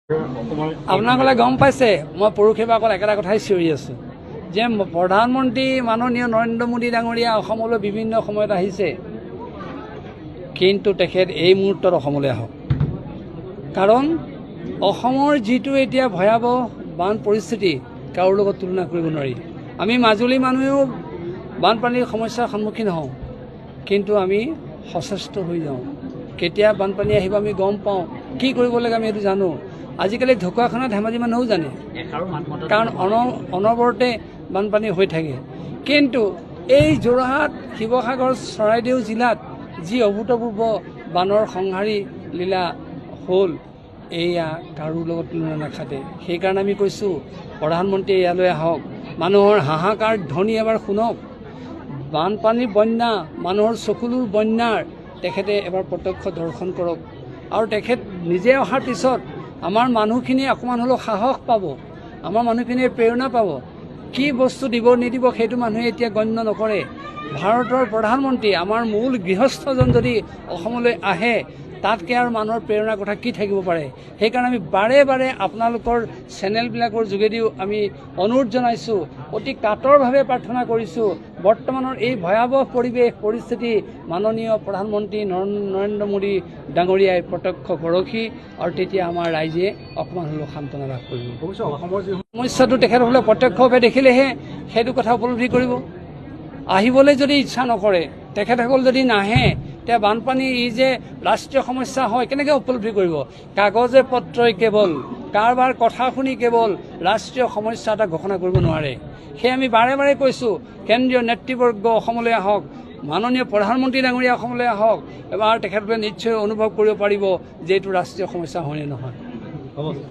আপোনালোকে গম পাইছে মই পৰহি পৰা অকল একেটা কথাই চিঞৰি আছোঁ যে প্ৰধানমন্ত্ৰী মাননীয় নৰেন্দ্ৰ মোদী ডাঙৰীয়া অসমলৈ বিভিন্ন সময়ত আহিছে, কিন্তু তেখেত এই মুহূৰ্তত অসমলৈ আহক। কাৰণ অসমৰ যিটো এতিয়া ভয়াৱহ বান পৰিস্থিতি কাৰো লগত তুলনা কৰিব নোৱাৰি। আমি মাজুলী মানুহেও বানপানীৰ সমস্যাৰ সন্মুখীন হওঁ, কিন্তু আমি সচেষ্ট হৈ যাওঁ। কেতিয়া বানপানী আহিব আমি গম পাওঁ, কি কৰিব লাগে আমি সেইটো জানো। আজিকালি ঢকুৱাখানা ধেমাজি মানুহেও জানে, কাৰণ অনবৰতে বানপানী হৈ থাকে। কিন্তু এই যোৰহাট, শিৱসাগৰ, চৰাইদেউ জিলাত যি অভূতপূৰ্ব বানৰ সংহাৰী লীলা হ'ল, এয়া কাৰো লগত তুলনা নাখাতে। সেইকাৰণে আমি কৈছোঁ প্ৰধানমন্ত্ৰী ইয়ালৈ আহক, মানুহৰ হাহাকাৰ ধ্বনি এবাৰ শুনক। বানপানীৰ বন্যা, মানুহৰ চকুলোৰ বন্যাৰ তেখেতে এবাৰ প্ৰত্যক্ষ দৰ্শন কৰক। আৰু তেখেত নিজে অহাৰ পিছত আমাৰ মানুহখিনিয়ে অকণমান হ'লেও সাহস পাব, আমাৰ মানুহখিনিয়ে প্ৰেৰণা পাব। কি বস্তু দিব নিদিব সেইটো মানুহে এতিয়া গণ্য নকৰে। ভাৰতৰ প্ৰধানমন্ত্ৰী, আমাৰ মূল গৃহস্থজন যদি অসমলৈ আহে, তাতকৈ আৰু মানুহৰ প্ৰেৰণাৰ কথা কি থাকিব পাৰে। সেইকাৰণে আমি বাৰে বাৰে আপোনালোকৰ চেনেলবিলাকৰ যোগেদিও আমি অনুৰোধ জনাইছোঁ, অতি কাতৰভাৱে প্ৰাৰ্থনা কৰিছোঁ, বৰ্তমানৰ এই ভয়াৱহ পৰিস্থিতি মাননীয় প্ৰধানমন্ত্ৰী নৰেন্দ্ৰ মোদী ডাঙৰীয়াই প্ৰত্যক্ষ কৰকহি, আৰু তেতিয়া আমাৰ ৰাইজে অকণমান হ'লেও সান্তনা লাভ কৰিব। অসমৰ যি সমস্যাটো তেখেতসকলে প্ৰত্যক্ষভাৱে দেখিলেহে সেইটো কথা উপলব্ধি কৰিব। আহিবলৈ যদি ইচ্ছা নকৰে, তেখেতসকল যদি নাহে, তেতিয়া বানপানী ই যে ৰাষ্ট্ৰীয় সমস্যা হয় কেনেকৈ উপলব্ধি কৰিব। কাগজে পত্ৰই কেৱল কাৰোবাৰ কথা শুনি কেৱল ৰাষ্ট্ৰীয় সমস্যা এটা ঘোষণা কৰিব নোৱাৰে। সেয়ে আমি বাৰে বাৰে কৈছোঁ, কেন্দ্ৰীয় নেতৃবৰ্গ অসমলৈ আহক, মাননীয় প্ৰধানমন্ত্ৰী ডাঙৰীয়া অসমলৈ আহক। এবাৰ তেখেতসকলে নিশ্চয় অনুভৱ কৰিব পাৰিব যে এইটো ৰাষ্ট্ৰীয় সমস্যা হয়নে নহয়।